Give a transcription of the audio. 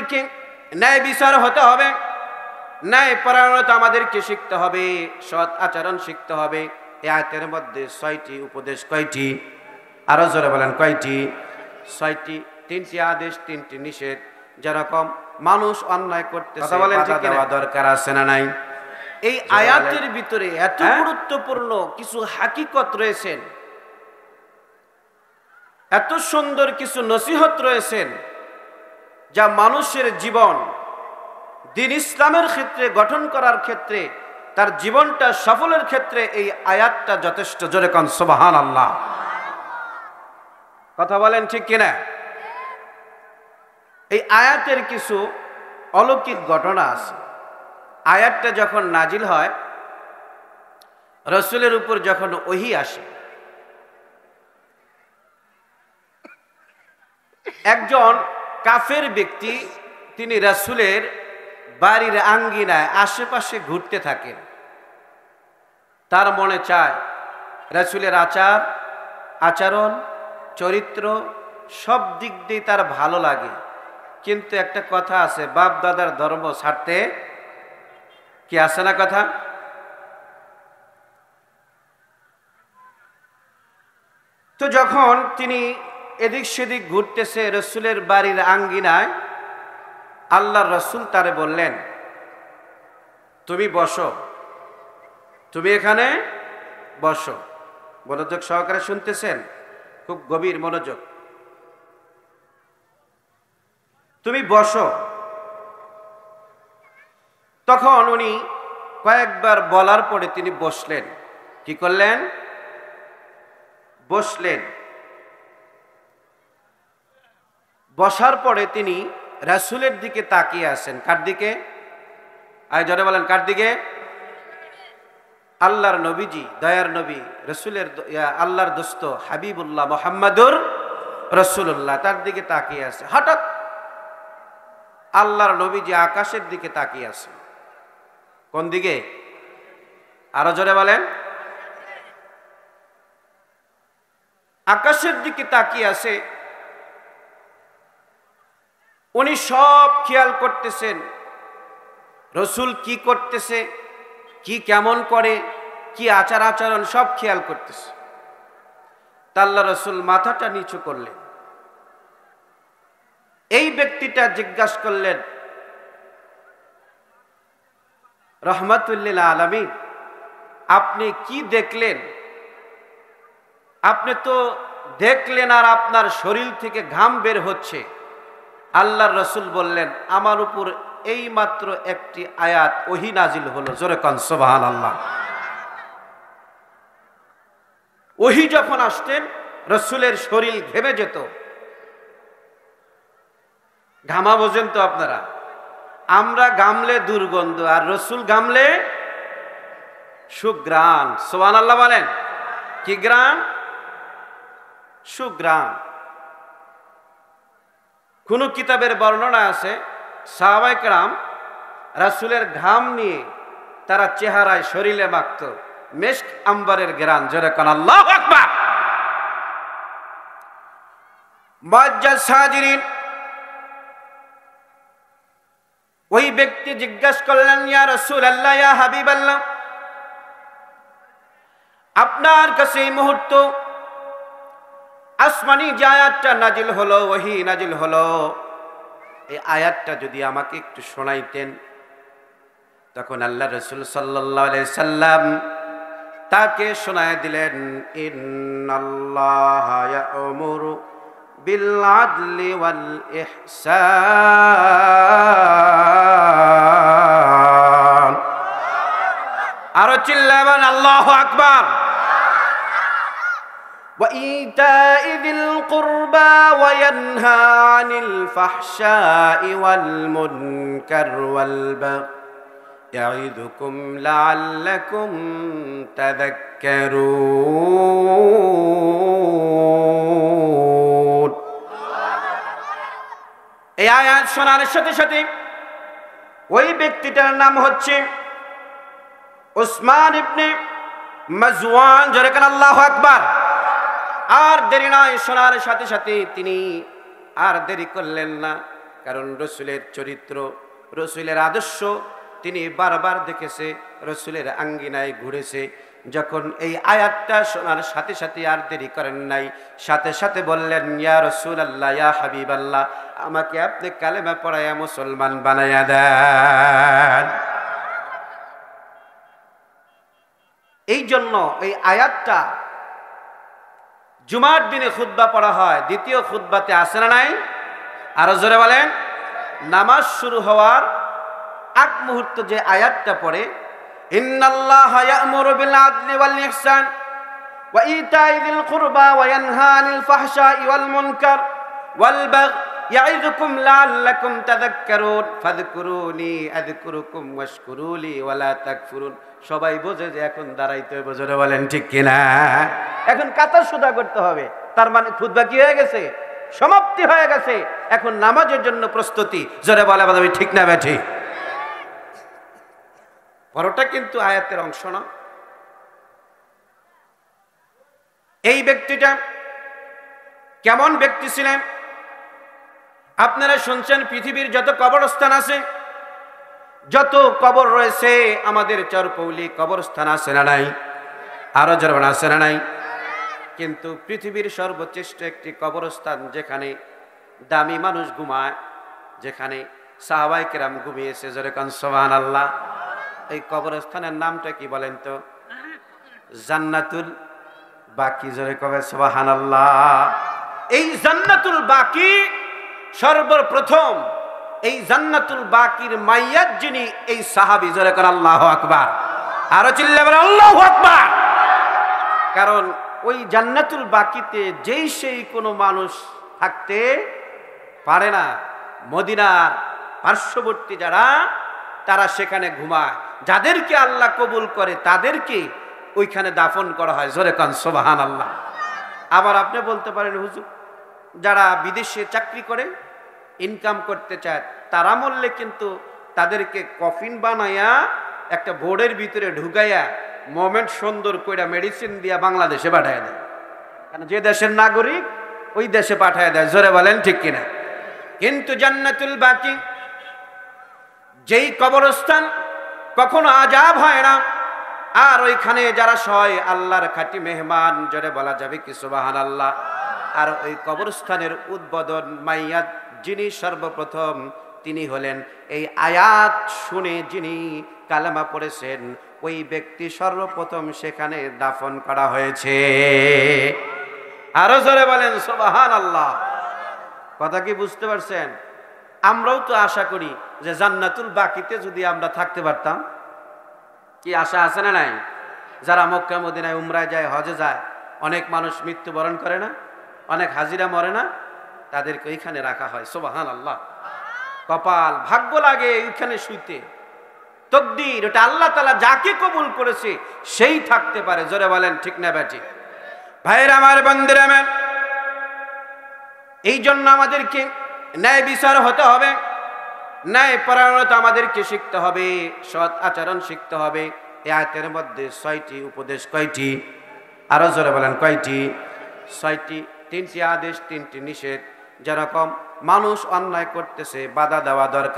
আমাদেরকে ন্যায় বিচার হতে হবে, ন্যায় পরায়ণতা আমাদেরকে শিখতে হবে, সৎ আচরণ শিখতে হবে। এই আয়াতের মধ্যে 6টি উপদেশ। কয়টি? আরো জোরে বলেন, কয়টি? 6টি। 3টি আদেশ, 3টি নিষেধ। যেরকম মানুষ অন্যায় করতেছে, বাধা দেওয়া দরকার আছে না নাই? এই আয়াতের ভিতরে এত গুরুত্বপূর্ণ কিছু হাকিকত রয়েছেন, এত সুন্দর কিছু নসিহত রয়েছেন, যা মানুষের জীবন দ্বীন ইসলামের ক্ষেত্রে গঠন করার ক্ষেত্রে, তার জীবনটা সফলের ক্ষেত্রে এই আয়াতটা যথেষ্ট। জোরে কোন সুবহানাল্লাহ। কথা বলেন ঠিক কিনা? এই আয়াতের কিছু অলৌকিক ঘটনা আছে। আয়াতটা যখন নাজিল হয়, রাসূলের উপর যখন ওহী আসে, একজন কাফের ব্যক্তি তিনি রাসূলের বাড়ির আঙ্গিনায় আশেপাশে ঘুরতে থাকেন। তার মনে চায় রাসূলের আচরণ, চরিত্র সব দিক দিয়ে তার ভালো লাগে, কিন্তু একটা কথা আছে, বাপ দাদার ধর্ম ছাড়তে কি আছে না কথা? তো যখন তিনি এদিক সেদিক ঘুরতেছে রাসূলের বাড়ির আঙ্গিনায়, আল্লাহর রাসূল তারে বললেন, তুমি বসো, তুমি এখানে বসো। মনোযোগ সহকারে শুনতেছেন, খুব গভীর মনোযোগ। তুমি বসো। তখন উনি কয়েকবার বলার পরে তিনি বসলেন। কি করলেন? বসলেন। বসার পরে তিনি রাসূলের দিকে তাকিয়ে আছেন। কার দিকে? আয় জোরে বলেন, কার দিকে? আল্লাহর নবীজি, দয়ার নবী, রাসূলের আল্লাহর দোস্ত হাবিবুল্লাহ মুহাম্মাদুর রাসূলুল্লাহ, তার দিকে তাকিয়ে আছে। হঠাৎ আল্লাহর নবীজি আকাশের দিকে তাকিয়ে আছে। কোন দিকে? আরো জোরে বলেন। আকাশের দিকে তাকিয়ে আছে। উনি সব খেয়াল করতেছেন, রাসূল কি করতেছে, কি কেমন করে, কি আচার আচরণ সব খেয়াল করতেছে। আল্লাহ রাসূল মাথাটা নিচু করলেন। এই ব্যক্তিটা জিজ্ঞাসা করলেন, রহমাতুল্লিল আলামিন, আপনি কি দেখলেন? আপনি তো দেখলেন আর আপনার শরীর থেকে ঘাম বের হচ্ছে। আল্লাহর রাসূল বললেন, আমার উপর এই মাত্র একটি আয়াত ওহী নাজিল হলো। জোরে কোন সুবহানাল্লাহ। ওহী যখন আসতেন রাসূলের শরীর ঘেমে যেত। ঘামা বোঝেন তো আপনারা? আমরা গামলে দুর্গন্ধ, আর রাসূল গামলে সুঘ্রাণ। সুবহানাল্লাহ বলেন। কি গ্রাণ? সুঘ্রাণ। কোন কিতাবের বর্ণনা আছে, সাহাবায়ে কেরাম রাসূলের ঘাম নিয়ে তারা চেহারায় শরীরে মাখত মেশক আম্বরের ঘ্রাণ। জোরে কোন আল্লাহু আকবার। মুআজ্জাজ হাজিরিন, ওই ব্যক্তি জিজ্ঞাসা করলেন, ইয়া রাসূলুল্লাহ, ইয়া হাবিবাল্লাহ, আপনার কাছে এই মুহূর্ত আসমানি যে আয়াতটা নাজিল হলো, ওহী নাজিল হলো, এই আয়াতটা যদি আমাকে একটু শোনাইতেন। তখন আল্লাহ রাসূল সাল্লাল্লাহু আলাইহি সাল্লাম তাকে শোনায় দিলেন, ইন্নাল্লাহা ইয়া'মুরু বিল আদলি ওয়াল ইহসান। আরো চিল্লাবেন আল্লাহু আকবার। وَإِيتَاءِ ذِي الْقُرْبَى وَيَنْهَى عَنِ الْفَحْشَاءِ وَالْمُنكَرِ وَالْبَغْيِ يَعِظُكُمْ لَعَلَّكُمْ تَذَكَّرُونَ। এই আয়াত শোনার সাথে সাথে ওই ব্যক্তিটার নাম হচ্ছে উসমান ইবনে মাযওয়ান। জোরে কান আল্লাহু আকবার। আর দেরি নয়, শোনার সাথে সাথে তিনি আর দেরি করলেন না, কারণ রসুলের চরিত্র, রসুলের আদর্শ তিনি বারবার দেখেছে, রসুলের আঙ্গিনায় ঘুরেছে। যখন এই আয়াতটা শোনার সাথে সাথে আর দেরি করেন নাই, সাথে সাথে বললেন, ইয়া রাসূলুল্লাহ, ইয়া হাবিবাল্লাহ, আমাকে আপনি কালেমা পড়ায়া মুসলমান বানায়া দেন। এই জন্য এই আয়াতটা জুমার দিনে খুতবা পড়া হয়, দ্বিতীয় খুতবাতে আসে না নাই? আরো জোরে বলেন। নামাজ শুরু হওয়ার আগ মুহূর্ত যে আয়াতটা পড়ে, ইন্নাল্লাহা ইয়া'মুরু বিল আদলি ওয়াল ইহসান ওয়া ইতাই যিল কুরবা ওয়া ইয়ানহা আনিল ফাহশাই ওয়াল মুনকার ওয়াল বাগই ইয়া'iযুকুম লাআল্লাকুম তাযাক্কারুন ফাযকুরুনি আযকুরুকুম ওয়াশকুরুলি ওয়া লা তাকফুরুন। সবাই বোঝে যে এখন দাঁড়াইতে হবে, জোরে বলেন ঠিক কিনা? এখন কাতার সুদা করতে হবে, তার মানে খুতবা কি হয়ে গেছে? সমাপ্তি হয়ে গেছে। এখন নামাজের জন্য প্রস্তুতি। জোরে বলে আমি ঠিক না ব্যাঠি? পরোটা কিন্তু আয়াতের অংশ না। এই ব্যক্তিটা কেমন ব্যক্তি ছিলেন? আপনারা শুনছেন পৃথিবীর যত কবরস্থান আছে, যত কবর রয়েছে, আমাদের চরপৌলি কবরস্থান আছে না নাই? আরো জরবান আছে না নাই? কিন্তু পৃথিবীর সর্বশ্রেষ্ঠ একটি কবরস্থান, যেখানে দামি মানুষ ঘুমায়, যেখানে সাহাবায়ে কেরাম ঘুমিয়েছে, জোরে কান সুবহানাল্লাহ। এই কবরস্থানের নামটা কি বলেন তো? জান্নাতুল বাকি। জোরে কবে সুবহানাল্লাহ। এই জান্নাতুল বাকি সর্বপ্রথম, এই জান্নাতুল বাকির মাইয়াত যিনি, এই সাহাবী। জোরে কর আল্লাহু আকবার। আরো চিল্লা বলেন আল্লাহু আকবার। কারণ ওই জান্নাতুল বাকিতে যেই সেই কোনো মানুষ থাকতে পারে না। মদিনার পার্শ্ববর্তী যারা, তারা সেখানে ঘুমায়। যাদেরকে আল্লাহ কবুল করে তাদেরকে ওইখানে দাফন করা হয়। জোরে কান সুবহানাল্লাহ। আবার আপনি বলতে পারেন, হুজুর, যারা বিদেশে চাকরি করে ইনকাম করতে চায়, তারা মরলে কিন্তু তাদেরকে কফিন বানাইয়া একটা বোর্ডের ভিতরে ঢুকাইয়া মোমেন্ট সুন্দর কইরা মেডিসিন দিয়া বাংলাদেশে পাঠায় দেয়। কারণ যে দেশের নাগরিক ওই দেশে পাঠায় দেয়। জোরে বলেন ঠিক কিনা? কিন্তু জান্নাতুল বাকি, যেই কবরস্থান কখনো আযাব হয় না, আর ওইখানে যারা সয় আল্লাহর খাঁটি মেহমান। জোরে বলা যাবে কি সুবহানাল্লাহ? আর ওই কবরস্থানের উদ্বোধন মাইয়াত যিনি সর্বপ্রথম, তিনি হলেন এই আয়াত শুনে যিনি কালেমা পড়েছেন, ওই ব্যক্তি সর্বপ্রথম সেখানে দাফন করা হয়েছে। আরো জোরে বলেন সুবহানাল্লাহ। কথা কি বুঝতে পারছেন? আমরাও তো আশা করি যে জান্নাতুল বাকিতে যদি আমরা থাকতে পারতাম। কি আশা আছে না নাই? যারা মক্কা মদিনায় উমরায় যায়, হজে যায়, অনেক মানুষ মৃত্যুবরণ করে না, অনেক হাজিরা মরে না, তাদেরকে ওইখানে রাখা হয়। সুবহানাল্লাহ। কপাল, ভাগ্য লাগে ওইখানে শুইতে। তকদির, ওটা আল্লাহ তাআলা যাকে কবুল করেছে সেই থাকতে পারে। জোরে বলেন ঠিক না ব্যাটি? ভাইরা আমার, বন্ধুরা আমার, এই জন্য আমাদেরকে ন্যায় বিচার হতে হবে, ন্যায় পরায়ণতা আমাদেরকে শিখতে হবে, সৎ আচরণ শিখতে হবে। এই আয়াতের মধ্যে 6টি উপদেশ। কয়টি? আরো জোরে বলেন কয়টি? 6টি। 3টি আদেশ, 3টি নিষেধ। যেরকম মানুষ অন্যায় করতেছে, বাধা দেওয়া দরকার।